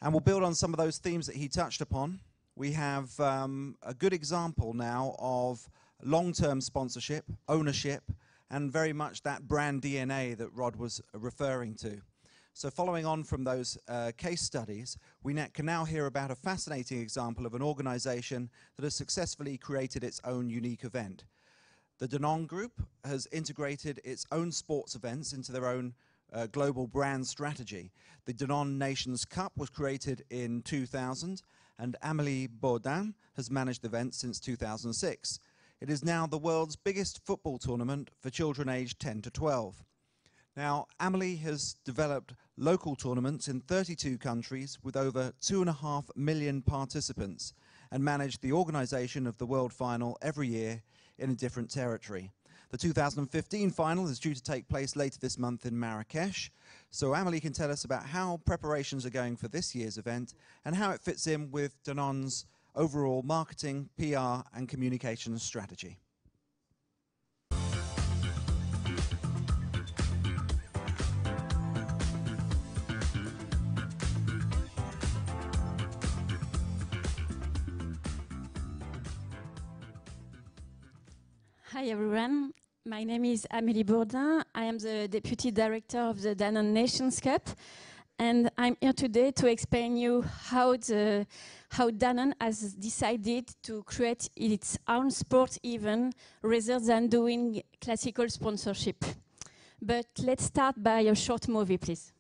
And we'll build on some of those themes that he touched upon. We have a good example now of long-term sponsorship, ownership, and very much that brand DNA that Rod was referring to. So following on from those case studies, we can now hear about a fascinating example of an organization that has successfully created its own unique event. The Danone Group has integrated its own sports events into their own global brand strategy. The Danone Nations Cup was created in 2000, and Amélie Bourdin has managed events since 2006. It is now the world's biggest football tournament for children aged 10 to 12. Now, Amélie has developed local tournaments in 32 countries with over 2.5 million participants and managed the organization of the World Final every year in a different territory. The 2015 final is due to take place later this month in Marrakesh. So Amélie can tell us about how preparations are going for this year's event and how it fits in with Danone's overall marketing, PR and communications strategy. Hi everyone, my name is Amélie Bourdin. I am the Deputy Director of the Danone Nations Cup, and I'm here today to explain you how Danone has decided to create its own sport event rather than doing classical sponsorship. But let's start by a short movie, please.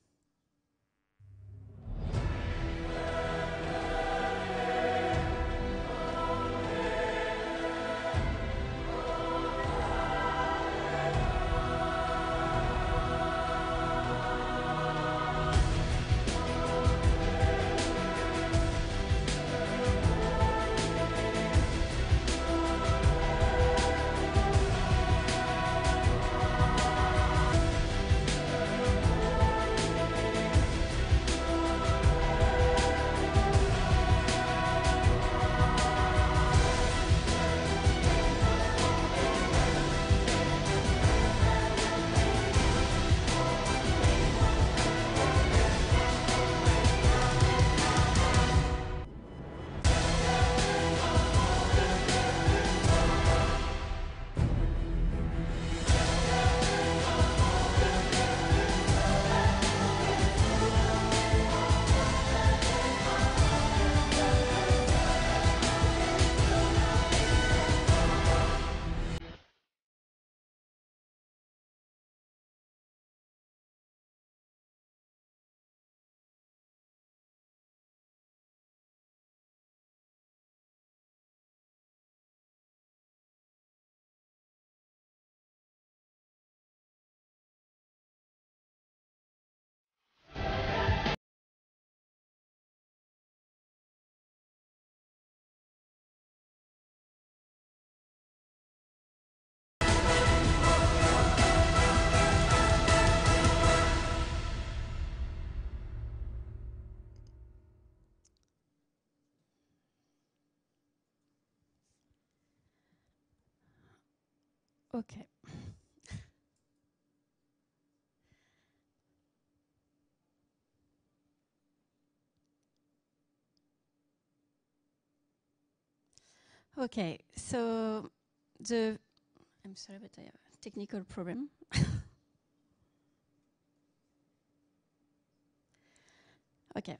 Okay. Okay, so I'm sorry, but I have a technical problem. Okay.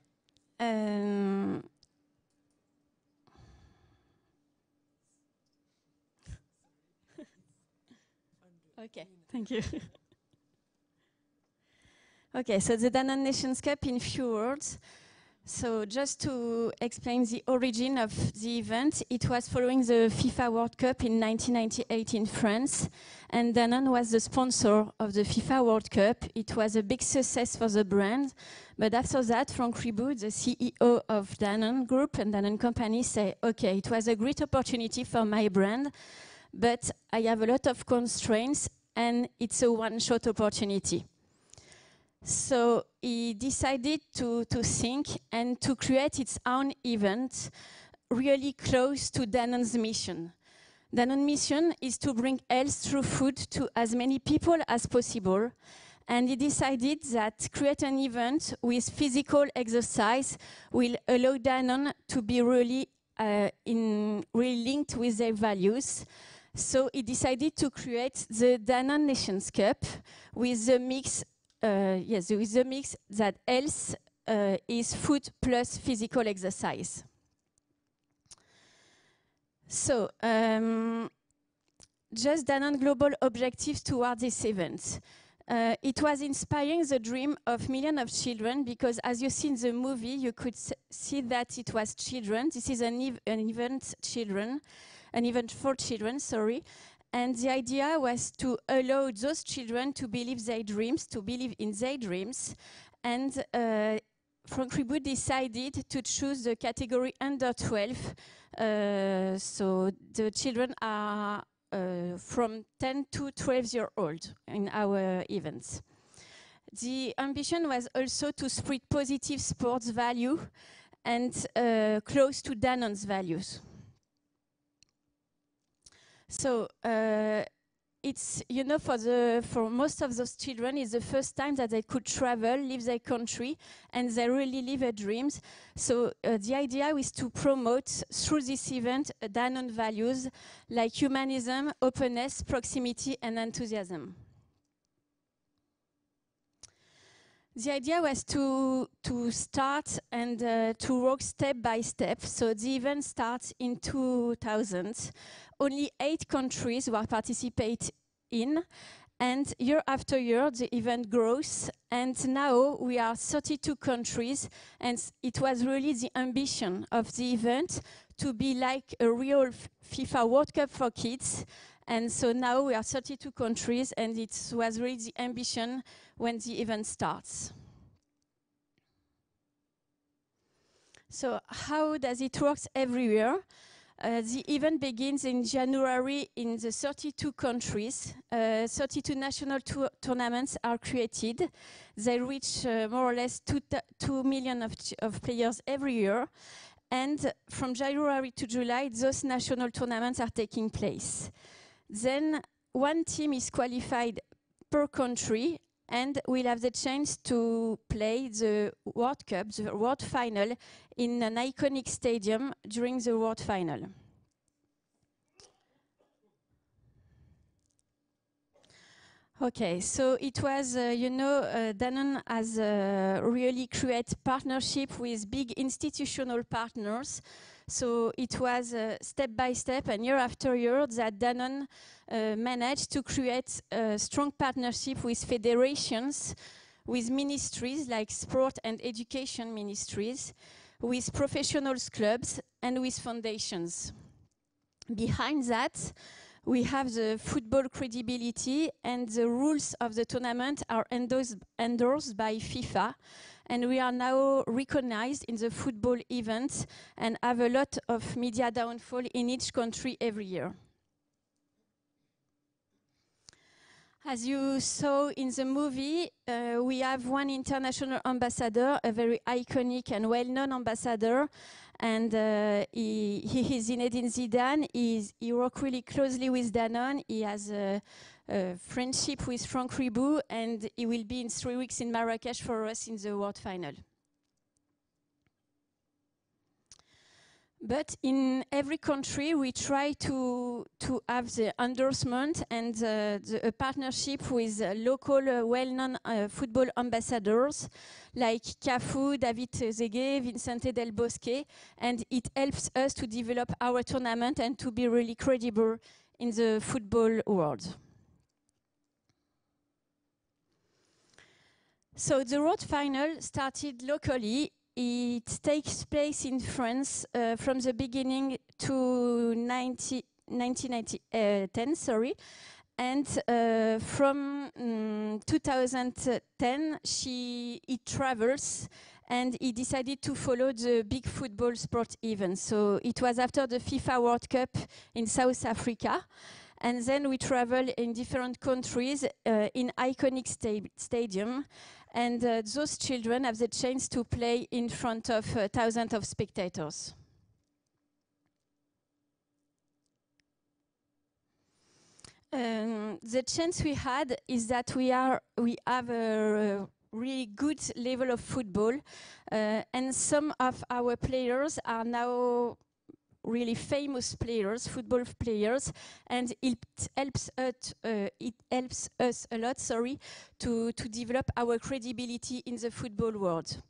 Okay, thank you. Okay, so the Danone Nations Cup in few words. So just to explain the origin of the event, it was following the FIFA World Cup in 1998 in France, and Danone was the sponsor of the FIFA World Cup. It was a big success for the brand, but after that, Franck Ribot, the CEO of Danone Group and Danone Company, said, okay, it was a great opportunity for my brand, but I have a lot of constraints and it's a one-shot opportunity. So he decided to think and to create its own event really close to Danone's mission. Danone's mission is to bring health through food to as many people as possible. And he decided that create an event with physical exercise will allow Danone to be really linked with their values. So he decided to create the Danone Nations Cup with the mix, with the mix that health is food plus physical exercise. So, just Danone global objectives toward this event. It was inspiring the dream of millions of children because, as you see in the movie, you could see that it was children. This is an event for children, sorry. And the idea was to allow those children to believe their dreams, to believe in their dreams. And Frank Ribot decided to choose the category under 12. So the children are from 10 to 12 years old in our events. The ambition was also to spread positive sports value and close to Danone's values. So it's, you know, for most of those children, it's the first time that they could travel, leave their country, and they really live their dreams. So the idea is to promote, through this event, Danone values like humanism, openness, proximity, and enthusiasm. The idea was to start and to work step by step. So the event starts in 2000. Only 8 countries were participating in, and year after year the event grows, and now we are 32 countries, and it was really the ambition of the event to be like a real FIFA World Cup for kids. And so now we are 32 countries, and it was really the ambition when the event starts. So how does it work every year? The event begins in January in the 32 countries. 32 national tournaments are created. They reach more or less 2 million of players every year. And from January to July, those national tournaments are taking place. Then one team is qualified per country and will have the chance to play the World Cup, the World Final, in an iconic stadium during the World Final. Okay, so it was, Danone has really created partnership with big institutional partners. So it was step by step and year after year that Danone managed to create a strong partnership with federations, with ministries like sport and education ministries, with professional clubs and with foundations. Behind that, we have the football credibility, and the rules of the tournament are endorsed by FIFA. And we are now recognized in the football events and have a lot of media downfall in each country every year. As you saw in the movie, we have one international ambassador, a very iconic and well-known ambassador, and he is Zinedine Zidane. He works really closely with Danone. He has a friendship with Frank Ribot, and he will be in 3 weeks in Marrakesh for us in the World Final. But in every country, we try to have the endorsement and a partnership with local well-known football ambassadors like Cafu, David Trezeguet, Vicente Del Bosque, and it helps us to develop our tournament and to be really credible in the football world. So the World Final started locally. It takes place in France from the beginning to 1910, sorry. And from 2010, he travels, and he decided to follow the big football sport event. So it was after the FIFA World Cup in South Africa. And then we travel in different countries in iconic stadium. And those children have the chance to play in front of thousands of spectators. The chance we had is that we have a really good level of football, and some of our players are now really famous players, football players, and it helps us a lot, to develop our credibility in the football world.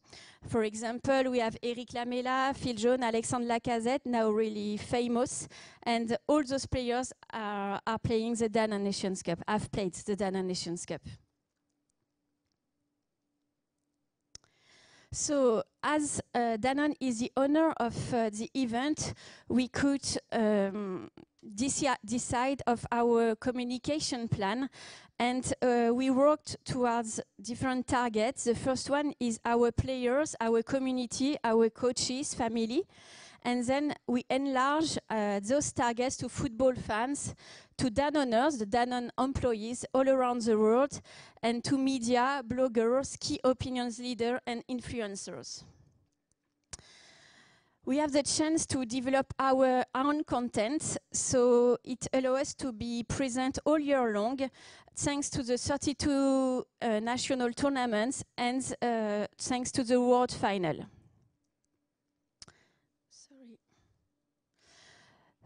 For example, we have Eric Lamela, Phil Jones, Alexandre Lacazette, now really famous, and all those players are playing the Danone Nations Cup, have played the Danone Nations Cup. So, as Danone is the owner of the event, we could decide of our communication plan, and we worked towards different targets. The first one is our players, our community, our coaches, family, and then we enlarge those targets to football fans, to Danoners, the Danone employees all around the world, and to media, bloggers, key opinions leaders, and influencers. We have the chance to develop our own content, so it allows us to be present all year long, thanks to the 32 national tournaments and thanks to the World Final.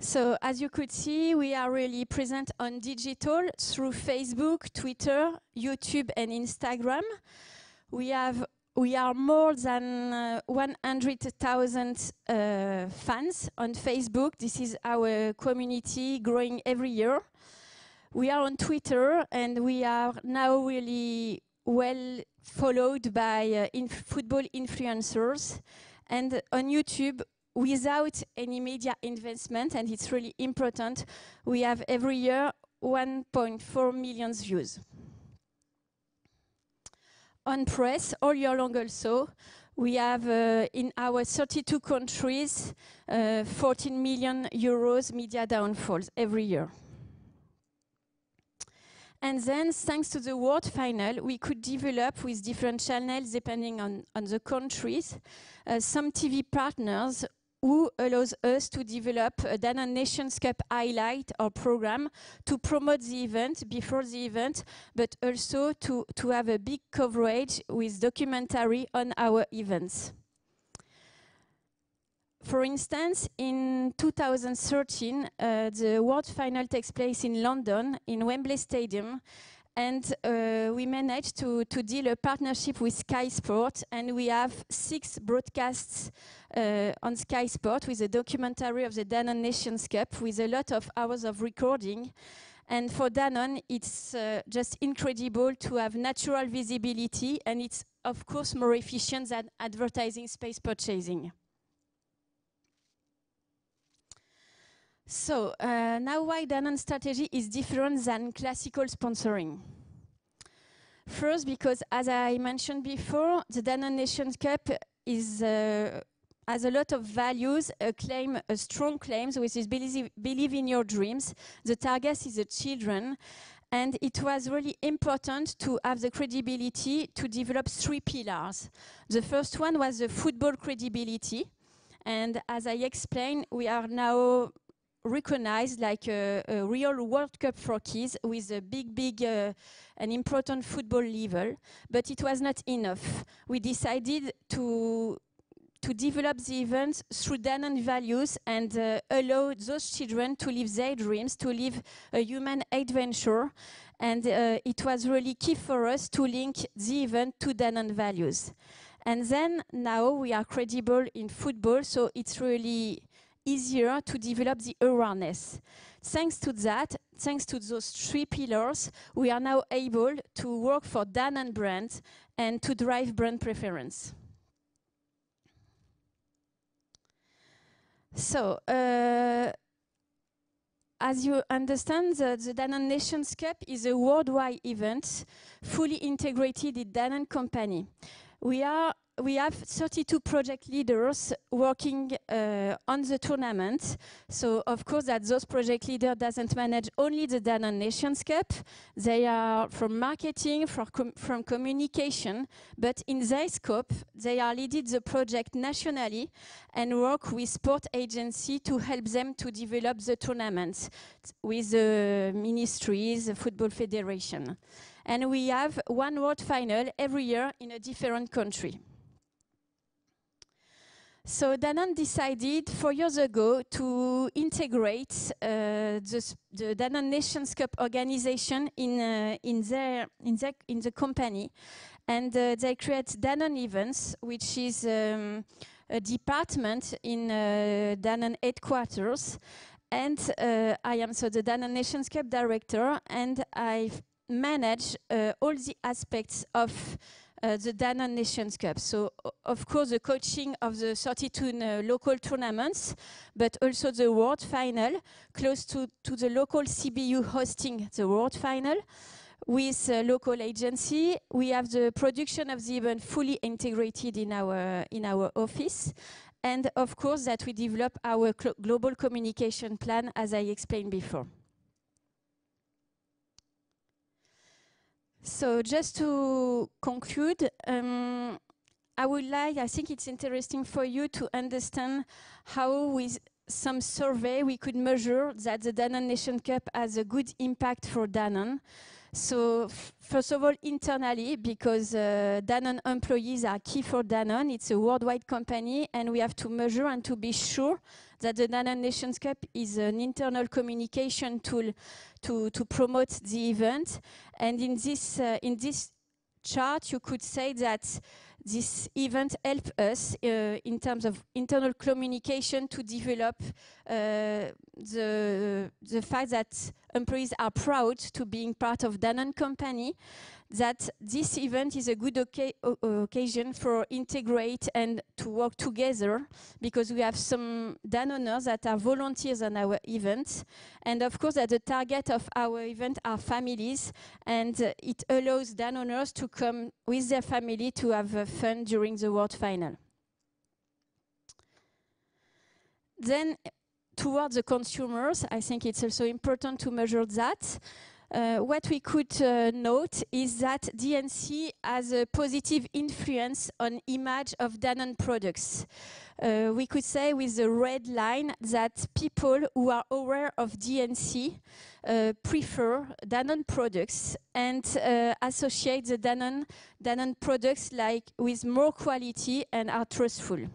So, as you could see, we are really present on digital through Facebook, Twitter, YouTube, and Instagram. We are more than 100,000 fans on Facebook. This is our community growing every year. We are on Twitter, and we are now really well followed by football influencers. And on YouTube, without any media investment, and it's really important, we have every year 1.4 million views. On press, all year long also, we have in our 32 countries 14 million euros media downfalls every year. And then, thanks to the World Final, we could develop with different channels, depending on the countries, some TV partners who allows us to develop a Danone Nations Cup highlight or program to promote the event before the event, but also to have a big coverage with documentary on our events. For instance, in 2013, the World Final takes place in London, in Wembley Stadium, and we managed to deal a partnership with Sky Sport, and we have 6 broadcasts on Sky Sport with a documentary of the Danone Nations Cup with a lot of hours of recording. And for Danone, it's just incredible to have natural visibility, and it's of course more efficient than advertising space purchasing. So, now why Danone strategy is different than classical sponsoring. First, because as I mentioned before, the Danone Nations Cup is, has a lot of values, a strong claims, which is believe in your dreams. The target is the children. And it was really important to have the credibility to develop 3 pillars. The first one was the football credibility. And as I explained, we are now recognized like a real World Cup for kids with a big and important football level, but it was not enough. We decided to develop the event through Danone values and allow those children to live their dreams, to live a human adventure, and it was really key for us to link the event to Danone values. And then now we are credible in football, so it's really easier to develop the awareness. Thanks to that, thanks to those 3 pillars, we are now able to work for Danone brand and to drive brand preference. So, as you understand, the Danone Nations Cup is a worldwide event, fully integrated in Danone company. We are we have 32 project leaders working on the tournament. So of course that those project leaders doesn't manage only the Danone Nations Cup. They are from marketing, from communication, but in their scope, they are leading the project nationally and work with sport agency to help them to develop the tournaments with the ministries, the football federation. And we have one world final every year in a different country. So Danone decided 4 years ago to integrate the Danone Nations Cup organization in the company, and they create Danone Events, which is a department in Danone headquarters. And I am the Danone Nations Cup director, and I manage all the aspects of the Danone Nations Cup. So, of course, the coaching of the 32 local tournaments, but also the World Final, close to the local CBU hosting the World Final. With local agency, we have the production of the event fully integrated in our office. And, of course, that we develop our global communication plan, as I explained before. So just to conclude, I think it's interesting for you to understand how with some survey we could measure that the Danone Nation Cup has a good impact for Danone. So first of all, internally, because Danone employees are key for Danone. It's a worldwide company, and we have to measure and to be sure that the Danone Nations Cup is an internal communication tool to promote the event. And in this chart, you could say that this event helped us in terms of internal communication to develop the fact that employees are proud to being part of Danone company, that this event is a good occasion for integrate and to work together, because we have some Danoners that are volunteers on our event, and of course that the target of our event are families, and it allows Danoners to come with their family to have fun during the World Final. Then towards the consumers, I think it's also important to measure that. What we could note is that DNC has a positive influence on image of Danone products. We could say with the red line that people who are aware of DNC prefer Danone products and associate the Danone products like with more quality and are trustful.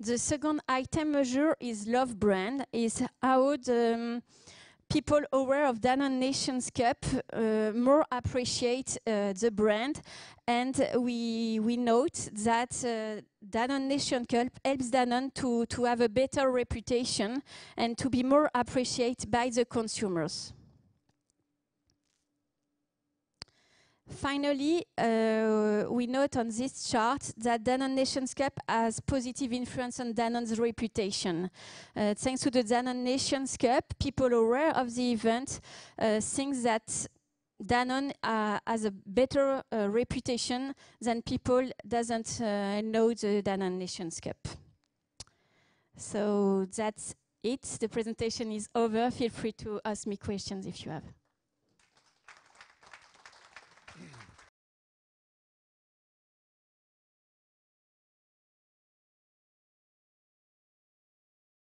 The second item measure is love brand, is how the people aware of Danone Nations Cup more appreciate the brand. And we note that Danone Nations Cup helps Danone to have a better reputation and to be more appreciated by the consumers. Finally, we note on this chart that Danone Nations Cup has positive influence on Danone's reputation. Thanks to the Danone Nations Cup, people aware of the event think that Danone has a better reputation than people doesn't know the Danone Nations Cup. So that's it. The presentation is over. Feel free to ask me questions if you have.